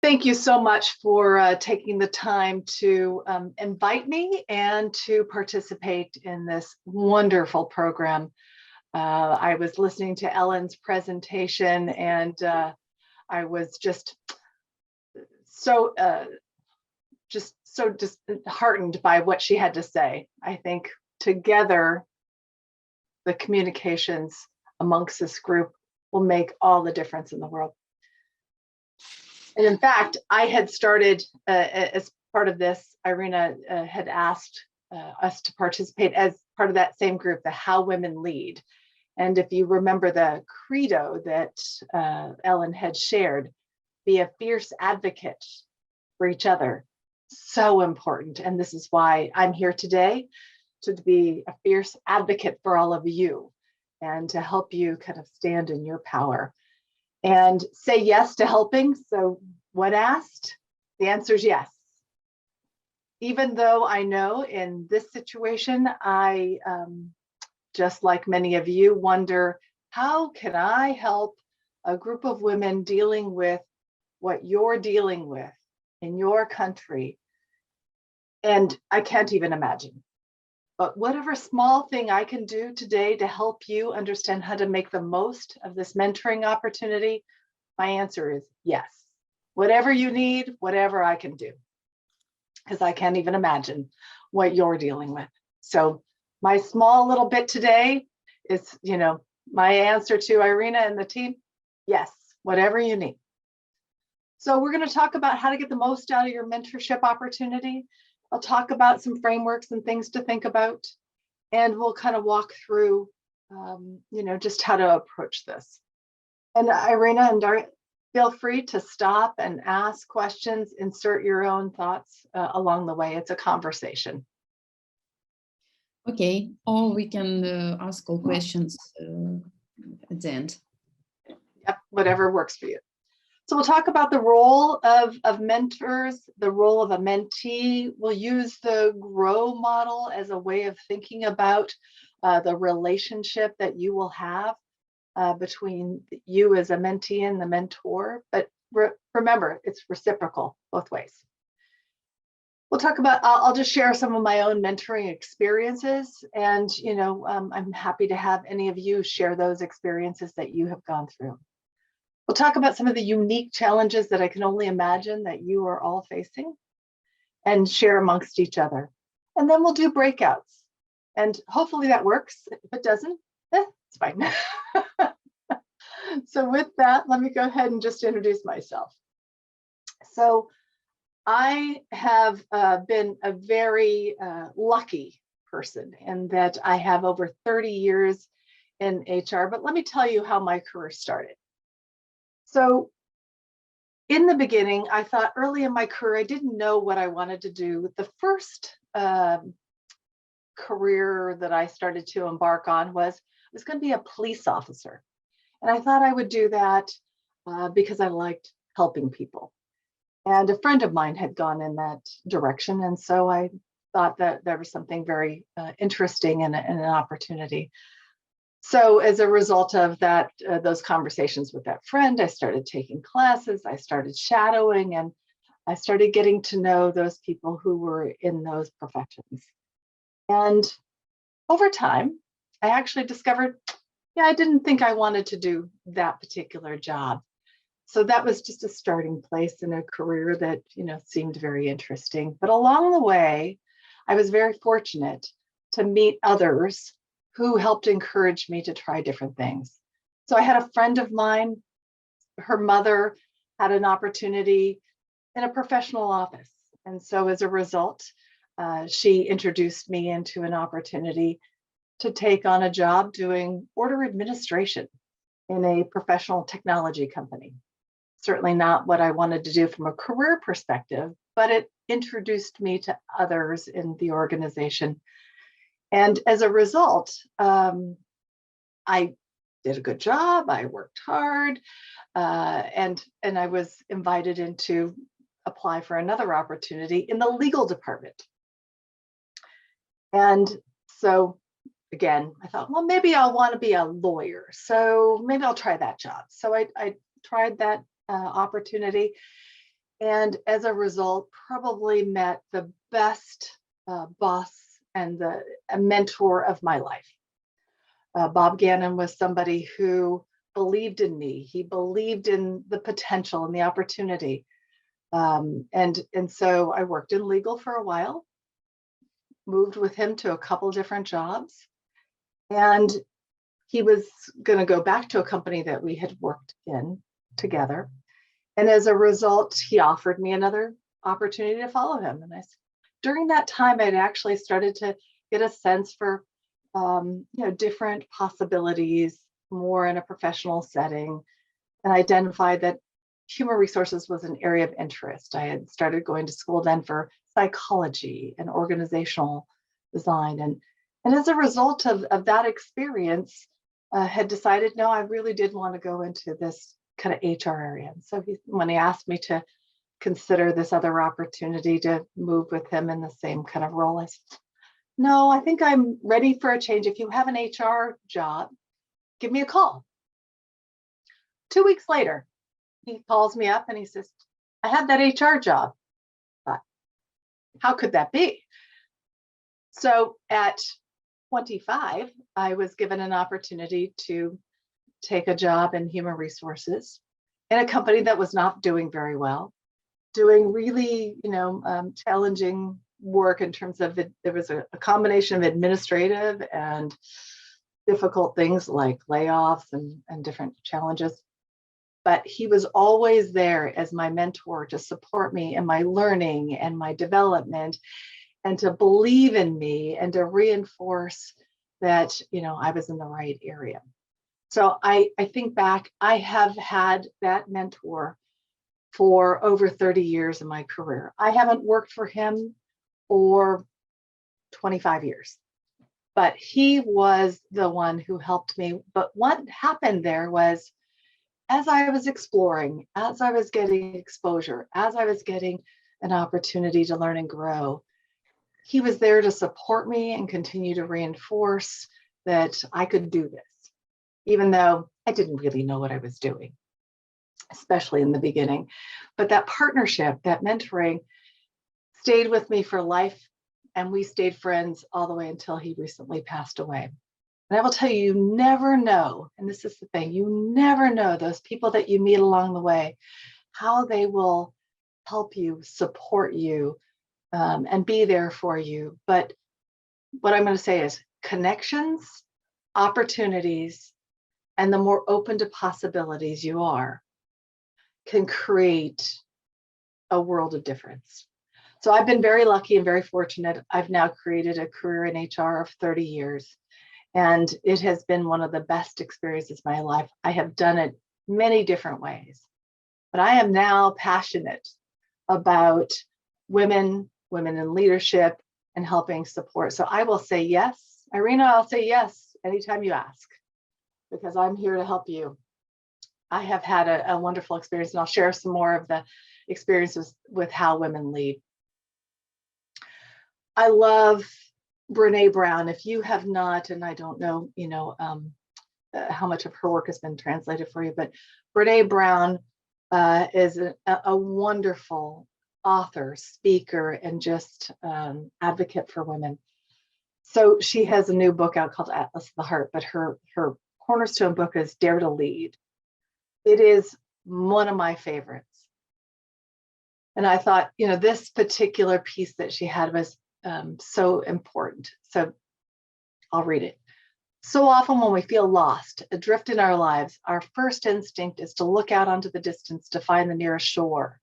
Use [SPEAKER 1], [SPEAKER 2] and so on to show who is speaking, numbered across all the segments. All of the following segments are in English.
[SPEAKER 1] Thank you so much for taking the time to invite me and to participate in this wonderful program. I was listening to Ellen's presentation and I was just so heartened by what she had to say. I think together, the communications amongst this group will make all the difference in the world. And in fact, I had started as part of this, Irina had asked us to participate as part of that same group, the How Women Lead. And if you remember the credo that Ellen had shared, be a fierce advocate for each other. So important. And this is why I'm here today, to be a fierce advocate for all of you and to help you kind of stand in your power and say yes to helping. So when asked, the answer is yes. Even though I know in this situation, I, just like many of you, wonder, how can I help a group of women dealing with what you're dealing with in your country? And I can't even imagine. But whatever small thing I can do today to help you understand how to make the most of this mentoring opportunity, my answer is yes. Whatever you need, whatever I can do, because I can't even imagine what you're dealing with. So my small little bit today is, my answer to Irina and the team, yes, whatever you need. So we're going to talk about how to get the most out of your mentorship opportunity. I'll talk about some frameworks and things to think about, and we'll kind of walk through, just how to approach this. And Irina and Daria, feel free to stop and ask questions, insert your own thoughts along the way. It's a conversation.
[SPEAKER 2] Okay, or we can ask all questions at the end.
[SPEAKER 1] Yep, whatever works for you. So we'll talk about the role of mentors, the role of a mentee. We'll use the GROW model as a way of thinking about the relationship that you will have between you as a mentee and the mentor. But remember, it's reciprocal both ways. We'll talk about, I'll just share some of my own mentoring experiences. And, I'm happy to have any of you share those experiences that you have gone through. We'll talk about some of the unique challenges that I can only imagine that you are all facing and share amongst each other. And then we'll do breakouts. And hopefully that works. If it doesn't, it's fine. So with that, let me go ahead and just introduce myself. So I have been a very lucky person in that I have over 30 years in HR, but let me tell you how my career started. So in the beginning, I thought early in my career, I didn't know what I wanted to do. The first career that I started to embark on was I was going to be a police officer. And I thought I would do that because I liked helping people. And a friend of mine had gone in that direction. And so I thought that there was something very interesting and an opportunity. So as a result of that, those conversations with that friend, I started taking classes, I started shadowing, and I started getting to know those people who were in those professions. And over time, I actually discovered, I didn't think I wanted to do that particular job. So that was just a starting place in a career that, seemed very interesting. But along the way, I was very fortunate to meet others who helped encourage me to try different things. So I had a friend of mine, her mother had an opportunity in a professional office. And so as a result, she introduced me into an opportunity to take on a job doing order administration in a professional technology company. Certainly not what I wanted to do from a career perspective, but it introduced me to others in the organization. And as a result, I did a good job, I worked hard, and I was invited in to apply for another opportunity in the legal department. And so again, I thought, well, maybe I'll want to be a lawyer. So maybe I'll try that job. So I tried that opportunity. And as a result, probably met the best boss and a mentor of my life. Bob Gannon was somebody who believed in me. He believed in the potential and the opportunity. And so I worked in legal for a while, moved with him to a couple different jobs. And he was going to go back to a company that we had worked in together. And as a result, he offered me another opportunity to follow him. And during that time, I'd actually started to get a sense for different possibilities, more in a professional setting, and identified that human resources was an area of interest. I had started going to school then for psychology and organizational design. And as a result of that experience, had decided, no, I really did want to go into this kind of HR area. And so when he asked me to consider this other opportunity to move with him in the same kind of role, I said, no, I think I'm ready for a change. If you have an HR job, give me a call. 2 weeks later, he calls me up and he says, I have that HR job. But how could that be? So at 25, I was given an opportunity to take a job in human resources in a company that was not doing very well, doing really, challenging work in terms of it. There was a combination of administrative and difficult things like layoffs and different challenges. But he was always there as my mentor to support me in my learning and my development, and to believe in me and to reinforce that, I was in the right area. So I think back, I have had that mentor for over 30 years in my career. I haven't worked for him for 25 years, but he was the one who helped me. But what happened there was, as I was exploring, as I was getting exposure, as I was getting an opportunity to learn and grow, he was there to support me and continue to reinforce that I could do this, even though I didn't really know what I was doing, especially in the beginning. But that partnership, that mentoring, stayed with me for life. And we stayed friends all the way until he recently passed away. And I will tell you, you never know, and this is the thing, you never know those people that you meet along the way, how they will help you, support you, and be there for you. But what I'm going to say is connections, opportunities, and the more open to possibilities you are, can create a world of difference. So I've been very lucky and very fortunate. I've now created a career in HR of 30 years, and it has been one of the best experiences of my life. I have done it many different ways, but I am now passionate about women in leadership and helping support. So I will say yes. Irina, I'll say yes anytime you ask, because I'm here to help you. I have had a wonderful experience, and I'll share some more of the experiences with how women lead. I love Brene Brown. If you have not, and I don't know, how much of her work has been translated for you, but Brene Brown is a wonderful author, speaker, and just advocate for women. So she has a new book out called Atlas of the Heart, but her cornerstone book is Dare to Lead. It is one of my favorites. And I thought, this particular piece that she had was so important. So I'll read it. So often when we feel lost, adrift in our lives, our first instinct is to look out onto the distance to find the nearest shore.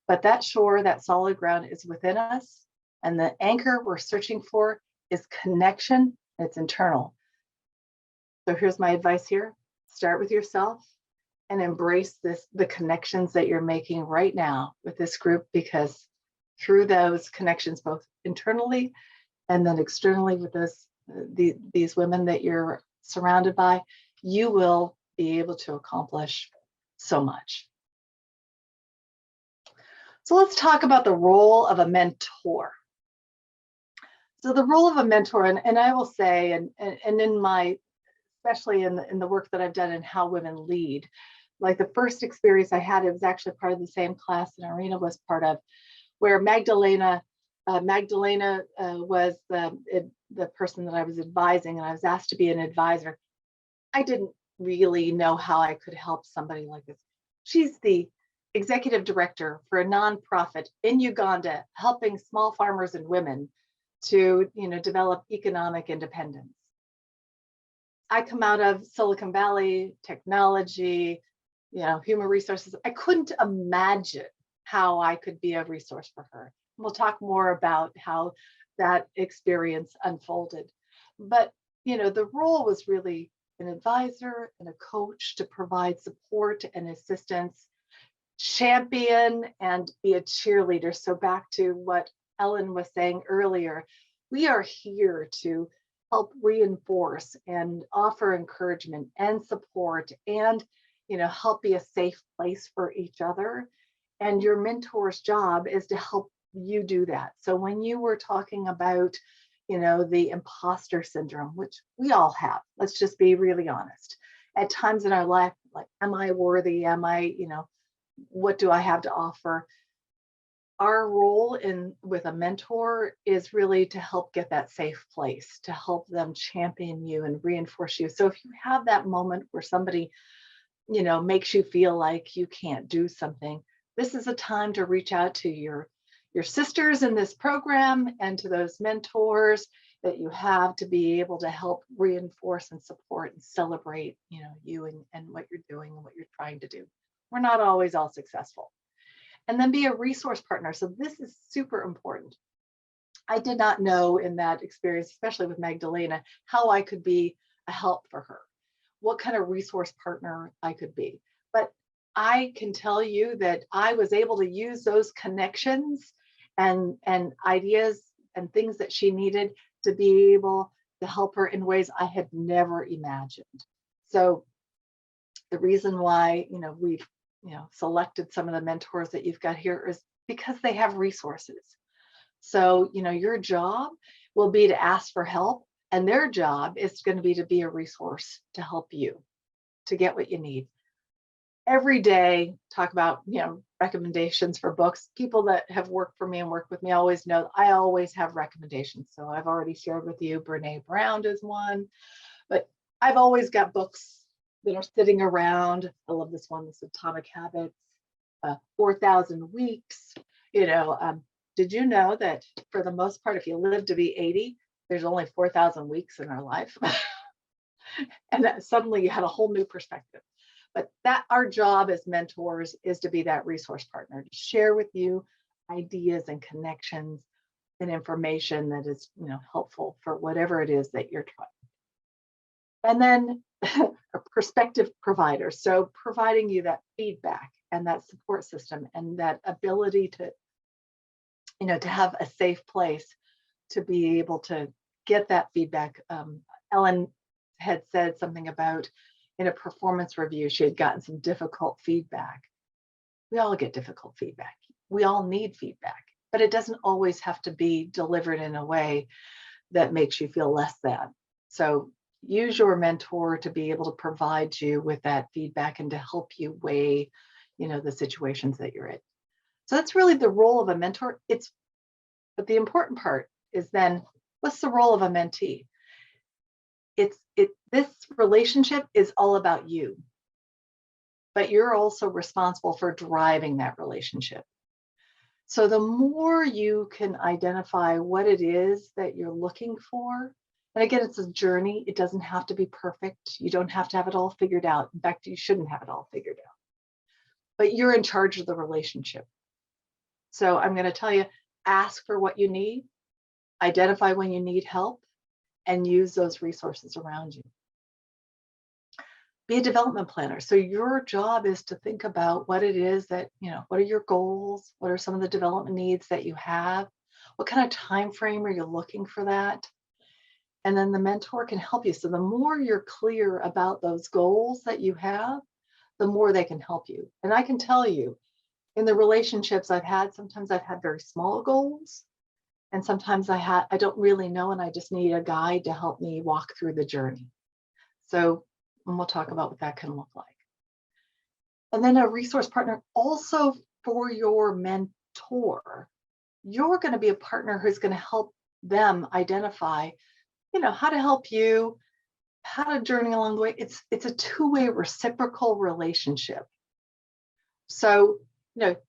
[SPEAKER 1] But that shore, that solid ground, is within us. And the anchor we're searching for is connection. It's internal. So here's my advice here. Start with yourself and embrace the connections that you're making right now with this group, because through those connections, both internally and then externally with these women that you're surrounded by, you will be able to accomplish so much. So let's talk about the role of a mentor. So the role of a mentor, and I will say, and in my, especially in the work that I've done in how women lead, like the first experience I had, it was actually part of the same class that Irina was part of, where Magdalena was the person that I was advising, and I was asked to be an advisor. I didn't really know how I could help somebody like this. She's the executive director for a nonprofit in Uganda, helping small farmers and women to, develop economic independence. I come out of Silicon Valley, technology, human resources. I couldn't imagine how I could be a resource for her. We'll talk more about how that experience unfolded. But, the role was really an advisor and a coach to provide support and assistance, champion and be a cheerleader. So back to what Ellen was saying earlier, we are here to help reinforce and offer encouragement and support and, help be a safe place for each other. And your mentor's job is to help you do that. So when you were talking about, the imposter syndrome, which we all have, let's just be really honest. At times in our life, like, am I worthy? Am I, what do I have to offer? Our role with a mentor is really to help get that safe place, to help them champion you and reinforce you. So if you have that moment where somebody, makes you feel like you can't do something, this is a time to reach out to your sisters in this program and to those mentors that you have to be able to help reinforce and support and celebrate, you and what you're doing and what you're trying to do. We're not always all successful. And then be a resource partner. So this is super important. I did not know in that experience, especially with Magdalena, how I could be a help for her, what kind of resource partner I could be. But I can tell you that I was able to use those connections and ideas and things that she needed to be able to help her in ways I had never imagined. So the reason why, we've, selected some of the mentors that you've got here is because they have resources. So, your job will be to ask for help, and their job is going to be a resource to help you to get what you need. Every day, talk about, recommendations for books. People that have worked for me and worked with me always know I always have recommendations. So I've already shared with you, Brene Brown is one, but I've always got books that are sitting around. I love this one, this Atomic Habits, 4,000 Weeks. Did you know that for the most part, if you live to be 80, there's only 4,000 weeks in our life? And that suddenly you had a whole new perspective. But that our job as mentors is to be that resource partner, to share with you ideas and connections and information that is, helpful for whatever it is that you're trying. And then a perspective provider. So providing you that feedback and that support system and that ability to, to have a safe place to be able to get that feedback. Ellen had said something about in a performance review, she had gotten some difficult feedback. We all get difficult feedback. We all need feedback, but it doesn't always have to be delivered in a way that makes you feel less than. So use your mentor to be able to provide you with that feedback and to help you weigh, the situations that you're in. So that's really the role of a mentor. But the important part is then, what's the role of a mentee? This relationship is all about you, but you're also responsible for driving that relationship. So the more you can identify what it is that you're looking for, and again, it's a journey. It doesn't have to be perfect. You don't have to have it all figured out. In fact, you shouldn't have it all figured out. But you're in charge of the relationship. So I'm going to tell you, ask for what you need, identify when you need help, and use those resources around you. Be a development planner. So your job is to think about what it is that, what are your goals? What are some of the development needs that you have? What kind of time frame are you looking for that? And then the mentor can help you. So the more you're clear about those goals that you have, the more they can help you. And I can tell you, in the relationships I've had, sometimes I've had very small goals. And sometimes I don't really know, and I just need a guide to help me walk through the journey. So, and we'll talk about what that can look like. And then a resource partner also for your mentor. You're going to be a partner who's going to help them identify, how to help you, how to journey along the way. It's a two-way reciprocal relationship. So,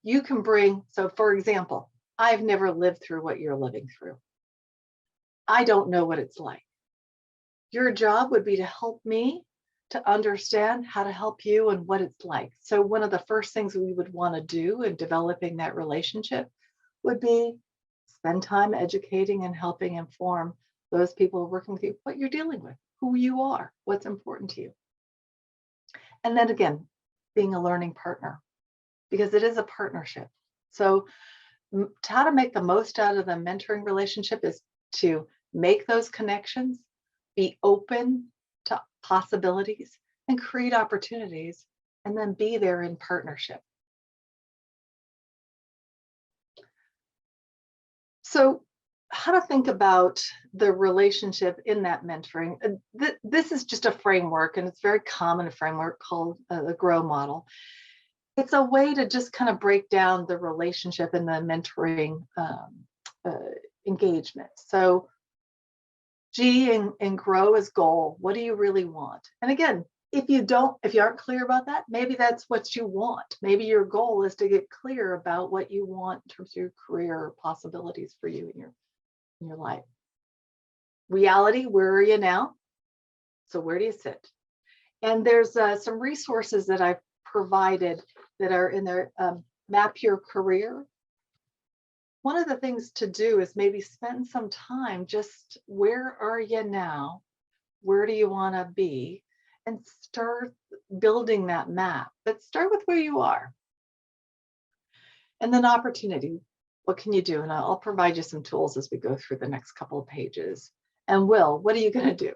[SPEAKER 1] you can bring, so for example, I've never lived through what you're living through. I don't know what it's like. Your job would be to help me to understand how to help you and what it's like. So one of the first things we would want to do in developing that relationship would be spend time educating and helping inform those people working with you what you're dealing with, who you are, what's important to you. And then again, being a learning partner, because it is a partnership. So how to make the most out of the mentoring relationship is to make those connections, be open to possibilities, and create opportunities, and then be there in partnership. So how to think about the relationship in that mentoring. This is just a framework, and it's a very common framework called the GROW model. It's a way to just kind of break down the relationship in the mentoring engagement. So G in GROW is goal. What do you really want? And again, if you aren't clear about that, maybe that's what you want. Maybe your goal is to get clear about what you want in terms of your career possibilities for you in your life. Reality, where are you now? So where do you sit? And there's some resources that I've provided that are in there. Map your career. One of the things to do is maybe spend some time just, where are you now? Where do you want to be? And start building that map, but start with where you are. And then opportunity, what can you do? And I'll provide you some tools as we go through the next couple of pages. And what are you going to do?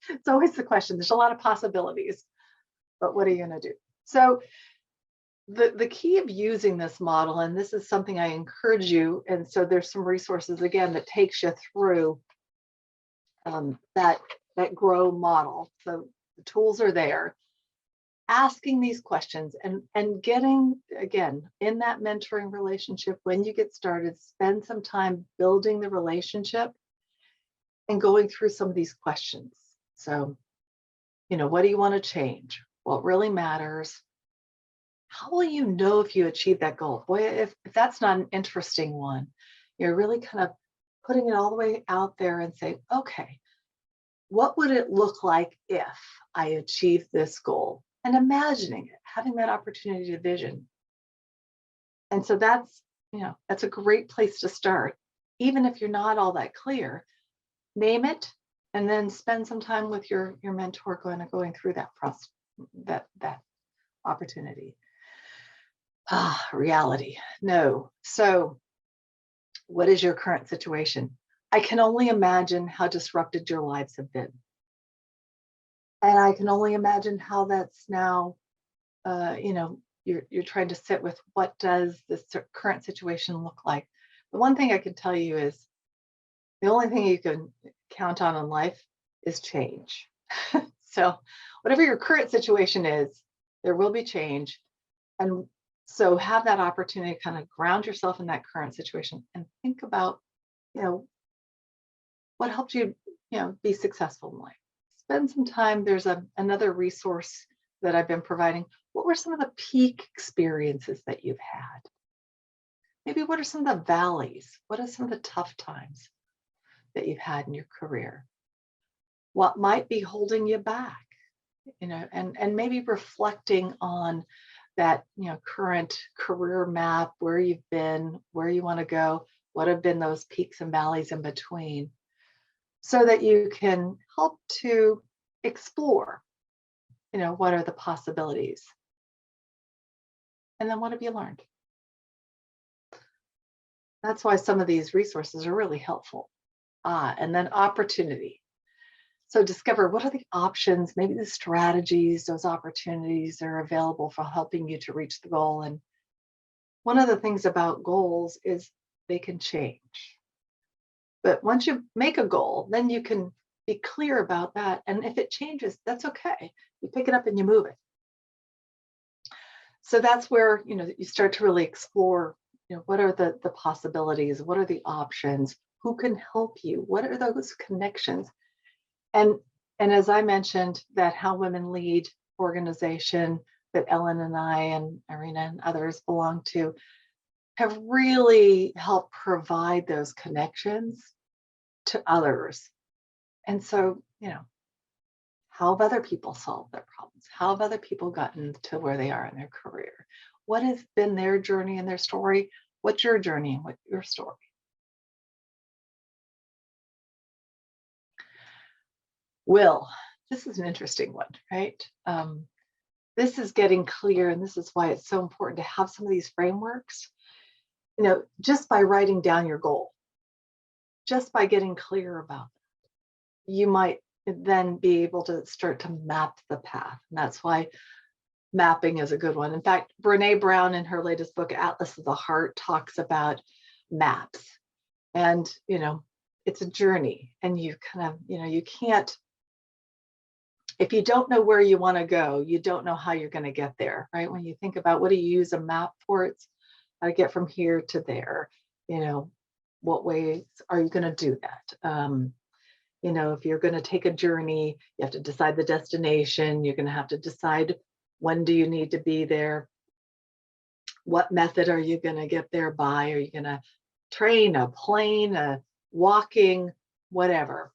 [SPEAKER 1] It's always the question. There's a lot of possibilities, but what are you going to do? So the key of using this model, and this is something I encourage you, and so there's some resources again that takes you through that GROW model. So the tools are there. Asking these questions and getting, again, in that mentoring relationship, when you get started, spend some time building the relationship and going through some of these questions. So, what do you want to change? What really matters? How will you know if you achieve that goal? Boy, if that's not an interesting one, you're really kind of putting it all the way out there and say, okay, what would it look like if I achieved this goal? And imagining it, having that opportunity to vision. And so that's a great place to start. Even if you're not all that clear, name it and then spend some time with your mentor going through that process, that opportunity. Reality. No. So what is your current situation? I can only imagine how disrupted your lives have been. And I can only imagine how that's now, you're trying to sit with, what does this current situation look like? The one thing I can tell you is the only thing you can count on in life is change. So whatever your current situation is, there will be change. And so have that opportunity to kind of ground yourself in that current situation and think about, what helped you, be successful in life. Spend some time. There's another resource that I've been providing. What were some of the peak experiences that you've had? Maybe what are some of the valleys? What are some of the tough times that you've had in your career? What might be holding you back? And maybe reflecting on that, current career map, where you've been, where you want to go, what have been those peaks and valleys in between, so that you can help to explore, what are the possibilities? And then what have you learned? That's why some of these resources are really helpful. And then opportunity. So discover, what are the options, maybe the strategies, those opportunities that are available for helping you to reach the goal. And one of the things about goals is they can change. But once you make a goal, then you can be clear about that. And if it changes, that's okay. You pick it up and you move it. So that's where, you start to really explore, what are the possibilities? What are the options? Who can help you? What are those connections? And as I mentioned, that How Women Lead organization that Ellen and I and Irina and others belong to have really helped provide those connections to others. And so, how have other people solved their problems? How have other people gotten to where they are in their career? What has been their journey and their story? What's your journey and what's your story? Will, this is an interesting one, right? This is getting clear, and this is why it's so important to have some of these frameworks, just by writing down your goal, just by getting clear about it, you might then be able to start to map the path. And that's why mapping is a good one. In fact, Brene Brown in her latest book, Atlas of the Heart, talks about maps. And, it's a journey, and you kind of, you can't, if you don't know where you want to go, you don't know how you're going to get there, right? When you think about what do you use a map for, it's how to get from here to there. What ways are you going to do that? If you're going to take a journey, you have to decide the destination. You're going to have to decide when do you need to be there? What method are you going to get there by? Are you going to train, a plane, a walking, whatever?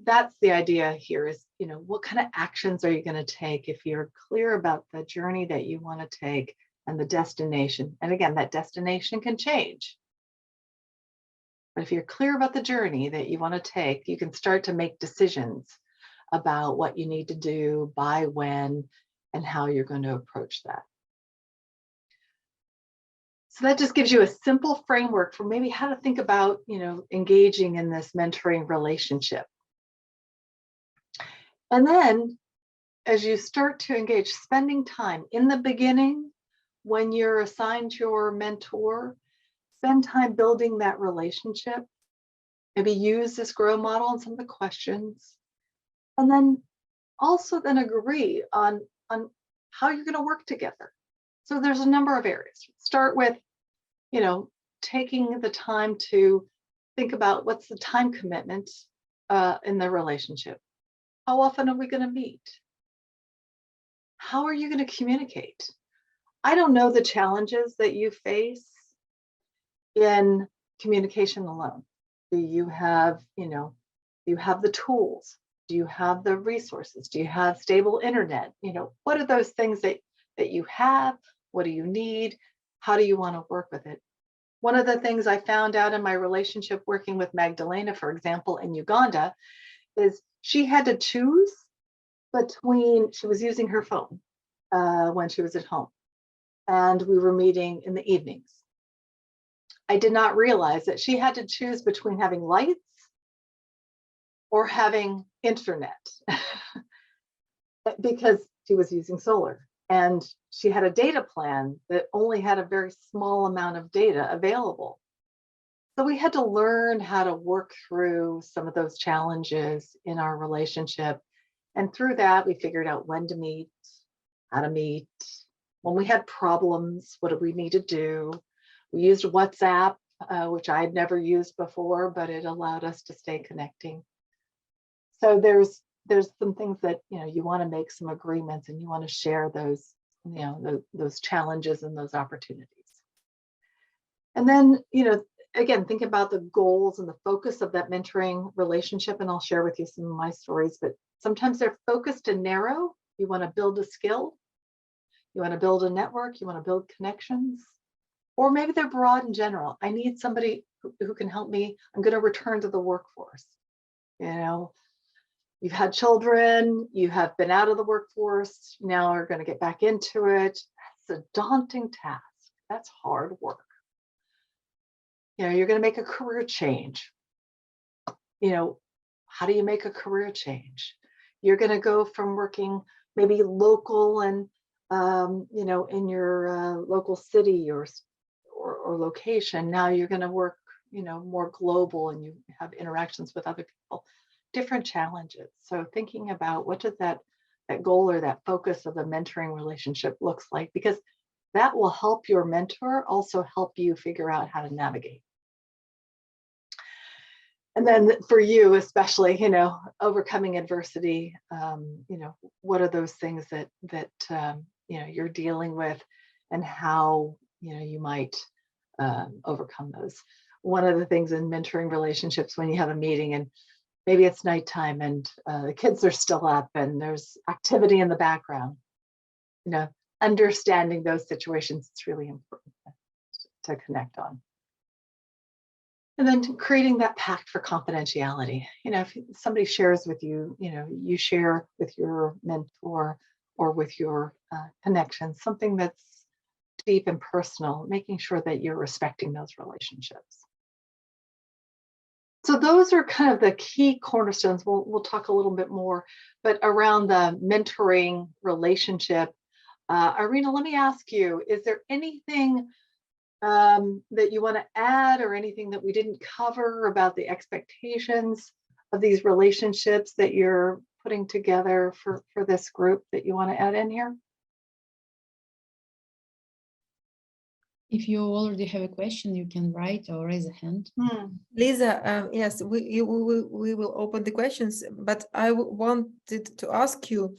[SPEAKER 1] That's the idea here is, what kind of actions are you going to take if you're clear about the journey that you want to take and the destination? And again, that destination can change. But if you're clear about the journey that you want to take, you can start to make decisions about what you need to do, by when, and how you're going to approach that. So that just gives you a simple framework for maybe how to think about, engaging in this mentoring relationship. And then as you start to engage, spending time in the beginning, when you're assigned your mentor, spend time building that relationship. Maybe use this GROW model and some of the questions. And then also then agree on how you're going to work together. So there's a number of areas. Start with, taking the time to think about what's the time commitment in the relationship. How often are we going to meet? How are you going to communicate? I don't know the challenges that you face in communication alone. Do you have, you have the tools? Do you have the resources? Do you have stable internet? What are those things that you have? What do you need? How do you want to work with it? One of the things I found out in my relationship working with Magdalena, for example, in Uganda, is she had to choose between, she was using her phone when she was at home, and we were meeting in the evenings. I did not realize that she had to choose between having lights or having internet because she was using solar. And she had a data plan that only had a very small amount of data available. So we had to learn how to work through some of those challenges in our relationship. And through that, we figured out when to meet, how to meet. When we had problems, what did we need to do? We used WhatsApp, which I had never used before, but it allowed us to stay connecting. So there's some things that, you want to make some agreements, and you want to share those, those challenges and those opportunities. And then, again, think about the goals and the focus of that mentoring relationship. And I'll share with you some of my stories, but sometimes they're focused and narrow. You want to build a skill. You want to build a network. You want to build connections. Or maybe they're broad and general. I need somebody who can help me. I'm going to return to the workforce. You've had children, you have been out of the workforce, now are going to get back into it. That's a daunting task. That's hard work. You're going to make a career change. How do you make a career change? You're going to go from working maybe local and, in your local city or location. Now you're going to work, more global, and you have interactions with other people. Different challenges. So thinking about what does that goal or that focus of the mentoring relationship looks like, because that will help your mentor also help you figure out how to navigate. And then for you, especially, overcoming adversity, what are those things that you're dealing with, and how, you might overcome those. One of the things in mentoring relationships, when you have a meeting and maybe it's nighttime and the kids are still up and there's activity in the background, understanding those situations, it's really important to connect on. And then creating that pact for confidentiality. If somebody shares with you, you share with your mentor or with your connections, something that's deep and personal, making sure that you're respecting those relationships. So those are kind of the key cornerstones. We'll talk a little bit more, but around the mentoring relationship. Irina, let me ask you, is there anything that you want to add, or anything that we didn't cover about the expectations of these relationships that you're putting together for this group that you want to add in here?
[SPEAKER 2] If you already have a question, you can write or raise a hand.
[SPEAKER 3] Lisa, yes, we will open the questions, but I wanted to ask you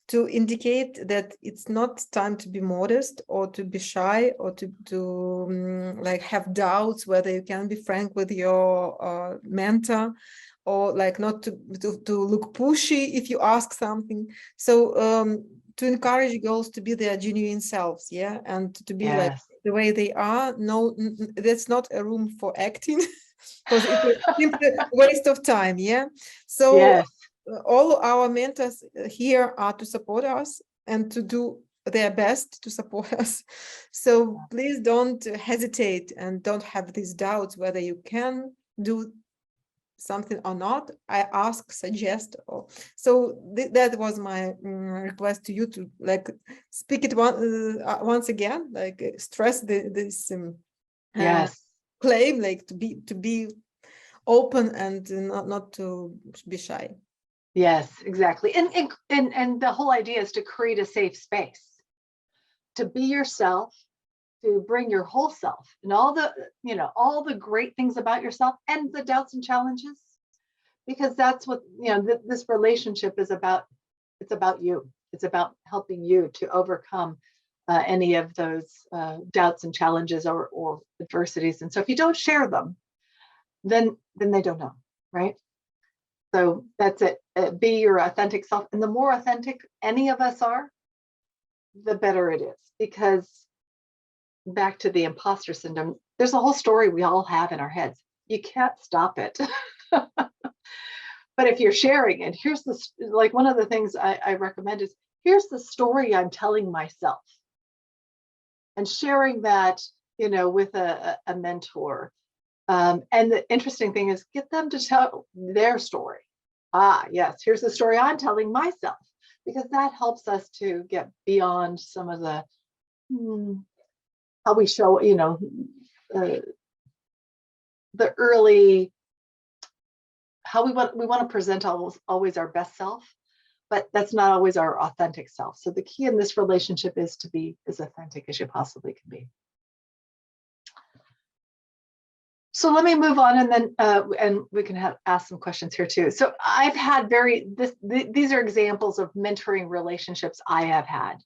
[SPEAKER 3] to indicate that it's not time to be modest or to be shy or to like have doubts whether you can be frank with your mentor, or like not to look pushy if you ask something. So to encourage girls to be their genuine selves, yeah, and to be like the way they are. No, that's not a room for acting, because it's a waste of time, yeah. So all our mentors here are to support us and to do their best to support us. So please don't hesitate and don't have these doubts whether you can do something or not. I ask, suggest. So that was my request to you, to like speak it once again, like stress this claim, like to be open and not to be shy.
[SPEAKER 1] Yes, exactly. And the whole idea is to create a safe space, to be yourself, to bring your whole self and all the great things about yourself and the doubts and challenges, because that's what, this relationship is about. It's about you. It's about helping you to overcome any of those doubts and challenges or adversities. And so if you don't share them, then they don't know, right? So that's it. Be your authentic self. And the more authentic any of us are, the better it is. Because back to the imposter syndrome, there's a whole story we all have in our heads. You can't stop it. But if you're sharing it, here's like one of the things I recommend is, here's the story I'm telling myself. And sharing that, with a mentor. And the interesting thing is, get them to tell their story. Yes, here's the story I'm telling myself, because that helps us to get beyond some of the how we show, the early, how we want to present always our best self, but that's not always our authentic self. So the key in this relationship is to be as authentic as you possibly can be. So let me move on, and then and we can ask some questions here too. So I've had these are examples of mentoring relationships I have had.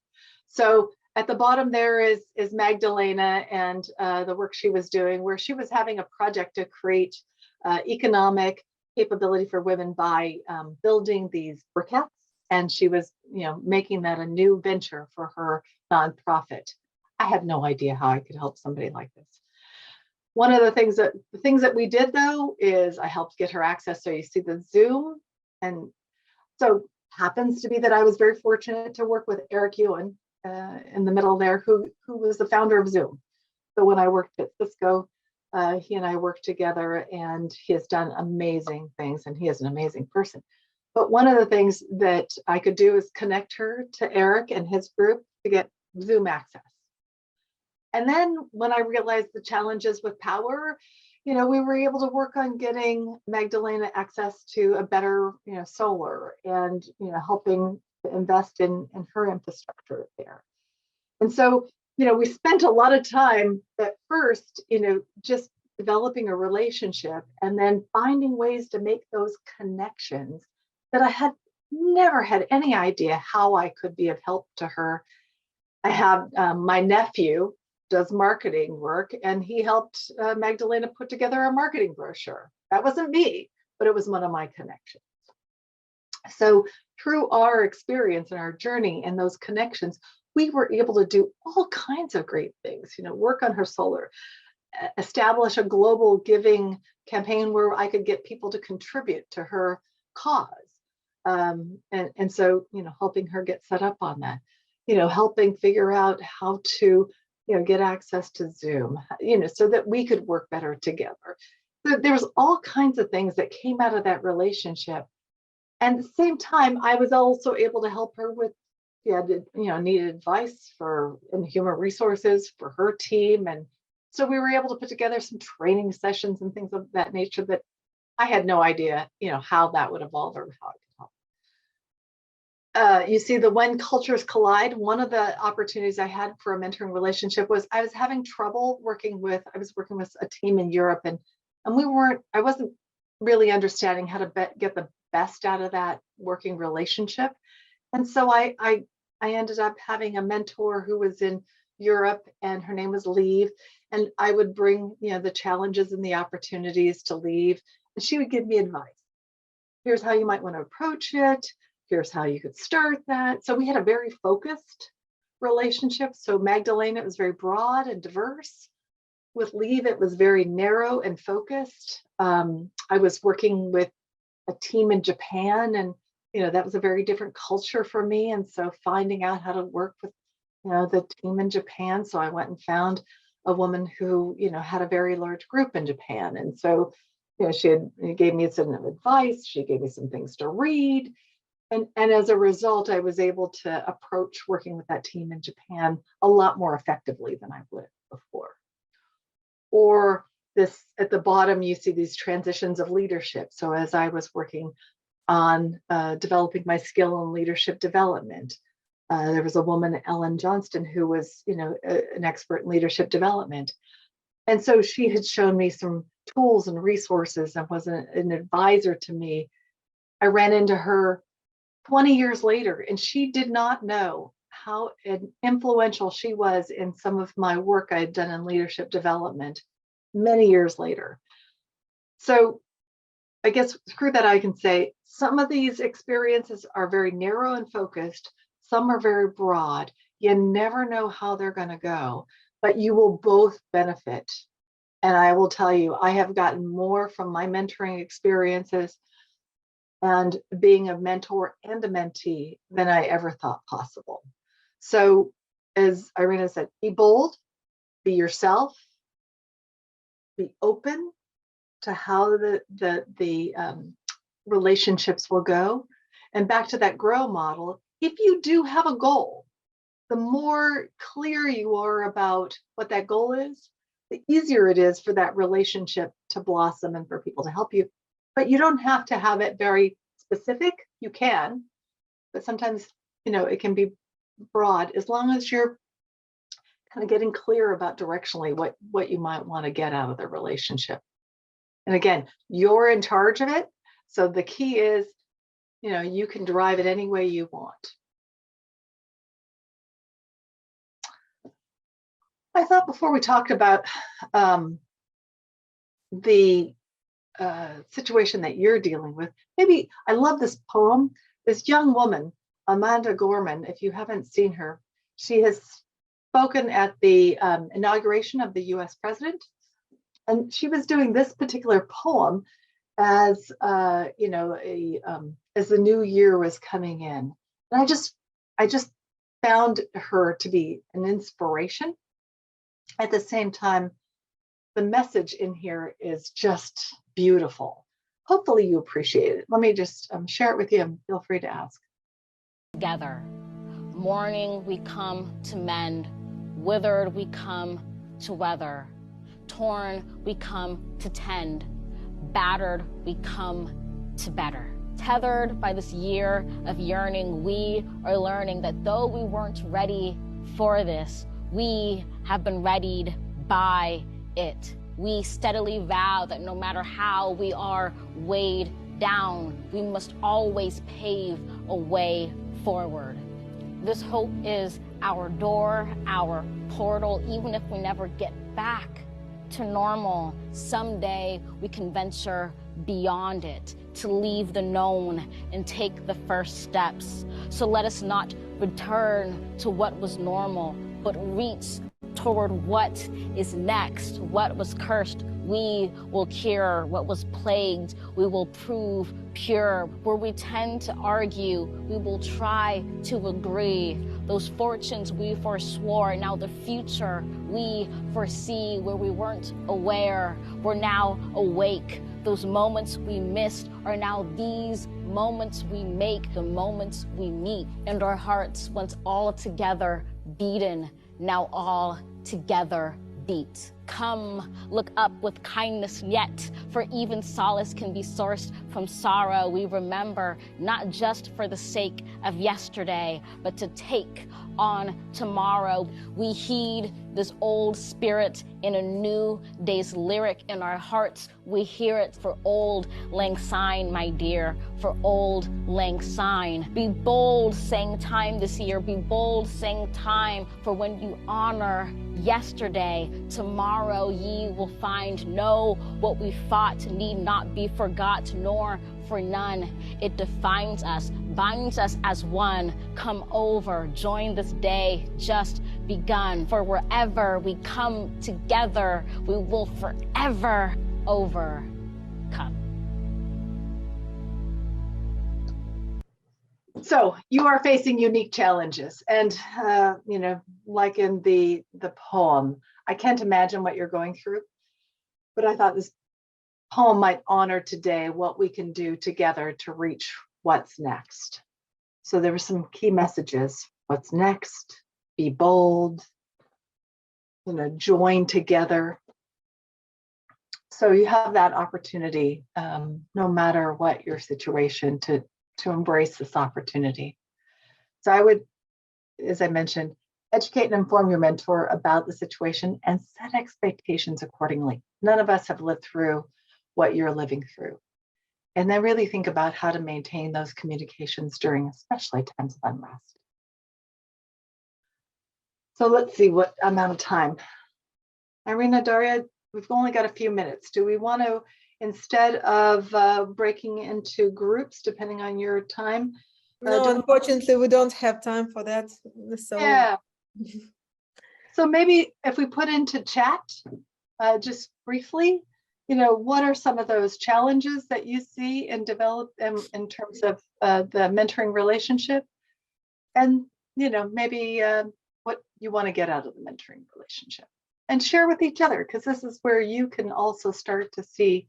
[SPEAKER 1] So at the bottom there is Magdalena and the work she was doing, where she was having a project to create economic capability for women by building these briquettes, and she was making that a new venture for her nonprofit. I had no idea how I could help somebody like this. One of the things that we did though is I helped get her access. So you see the Zoom, and so happens to be that I was very fortunate to work with Eric Ewan in the middle there, who was the founder of Zoom. So when I worked at Cisco, he and I worked together, and he has done amazing things, and he is an amazing person. But one of the things that I could do is connect her to Eric and his group to get Zoom access. And then when I realized the challenges with power, we were able to work on getting Magdalena access to a better, solar, and, helping to invest in her infrastructure there. And so, we spent a lot of time at first, just developing a relationship and then finding ways to make those connections that I had never had any idea how I could be of help to her. I have my nephew does marketing work, and he helped Magdalena put together a marketing brochure. That wasn't me, but it was one of my connections. So through our experience and our journey and those connections, we were able to do all kinds of great things, work on her solar, establish a global giving campaign where I could get people to contribute to her cause. And so, helping her get set up on that, helping figure out how to, get access to Zoom, so that we could work better together. So there was all kinds of things that came out of that relationship. And at the same time, I was also able to help her with, needed advice in human resources for her team. And so we were able to put together some training sessions and things of that nature that I had no idea, how that would evolve or how it could help. You see, the when cultures collide, one of the opportunities I had for a mentoring relationship was I was having trouble working with a team in Europe, and I wasn't really understanding how to get the best out of that working relationship. And so I ended up having a mentor who was in Europe, and her name was Leave. And I would bring, the challenges and the opportunities to Leave, and she would give me advice. Here's how you might want to approach it. Here's how you could start that. So we had a very focused relationship. So Magdalena, it was very broad and diverse. With Leave, it was very narrow and focused. I was working with a team in Japan, and that was a very different culture for me. And so finding out how to work with the team in Japan. So I went and found a woman who had a very large group in Japan. And so she gave me some advice. She gave me some things to read. And as a result, I was able to approach working with that team in Japan a lot more effectively than I would before. Or this at the bottom, you see these transitions of leadership. So as I was working on developing my skill in leadership development, there was a woman, Ellen Johnston, who was, an expert in leadership development. And so she had shown me some tools and resources and was an advisor to me. I ran into her 20 years later, and she did not know how influential she was in some of my work I had done in leadership development many years later. So I guess through that, I can say some of these experiences are very narrow and focused. Some are very broad. You never know how they're going to go, but you will both benefit. And I will tell you, I have gotten more from my mentoring experiences and being a mentor and a mentee than I ever thought possible. So as Irina said, be bold, be yourself, be open to how the relationships will go. And back to that grow model, if you do have a goal, the more clear you are about what that goal is, the easier it is for that relationship to blossom and for people to help you. But you don't have to have it very specific. You can, but sometimes, it can be broad as long as you're kind of getting clear about directionally what you might want to get out of the relationship. And again, you're in charge of it. So the key is, you can drive it any way you want. I thought before we talked about the situation that you're dealing with, maybe I love this poem. This young woman, Amanda Gorman, if you haven't seen her, she has spoken at the inauguration of the US president. And she was doing this particular poem as as the new year was coming in. And I just found her to be an inspiration. At the same time, the message in here is just beautiful. Hopefully you appreciate it. Let me just share it with you and feel free to ask.
[SPEAKER 4] Together, mourning we come to mend, withered we come to weather, torn we come to tend, battered we come to better. Tethered by this year of yearning, we are learning that though we weren't ready for this, we have been readied by it. We steadily vow that no matter how we are weighed down, we must always pave a way forward. This hope is our door, our portal. Even if we never get back to normal, someday we can venture beyond it, to leave the known and take the first steps. So let us not return to what was normal, but reach toward what is next. What was cursed, we will cure. What was plagued, we will prove pure. Where we tend to argue, we will try to agree. Those fortunes we forswore, now the future we foresee. Where we weren't aware, we're now awake. Those moments we missed are now these moments we make, the moments we meet. And our hearts, once all together beaten, now all together beat. Come, look up with kindness yet, for even solace can be sourced from sorrow. We remember not just for the sake of yesterday, but to take on tomorrow. We heed this old spirit in a new day's lyric in our hearts. We hear it for Old Lang Syne, my dear, for Old Lang Syne. Be bold, saying time this year. Be bold, saying time, for when you honor yesterday, tomorrow ye will find. Know what we fought need not be forgot, nor for none. It defines us, binds us as one. Come over, join this day just begun. For wherever we come together, we will forever overcome.
[SPEAKER 1] So you are facing unique challenges, and like in the poem, I can't imagine what you're going through, but I thought this poem might honor today what we can do together to reach what's next. So there were some key messages. What's next? Be bold, join together. So you have that opportunity, no matter what your situation, to embrace this opportunity. So I would, as I mentioned, educate and inform your mentor about the situation and set expectations accordingly. None of us have lived through what you're living through. And then really think about how to maintain those communications during especially times of unrest. So let's see what amount of time. Irina, Daria, we've only got a few minutes. Do we want to, instead of breaking into groups, depending on your time?
[SPEAKER 3] No, unfortunately, we don't have time for that. So
[SPEAKER 1] yeah. So maybe if we put into chat, just briefly, what are some of those challenges that you see in in terms of the mentoring relationship, and maybe what you want to get out of the mentoring relationship, and share with each other, because this is where you can also start to see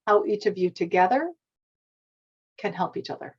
[SPEAKER 1] how each of you together can help each other.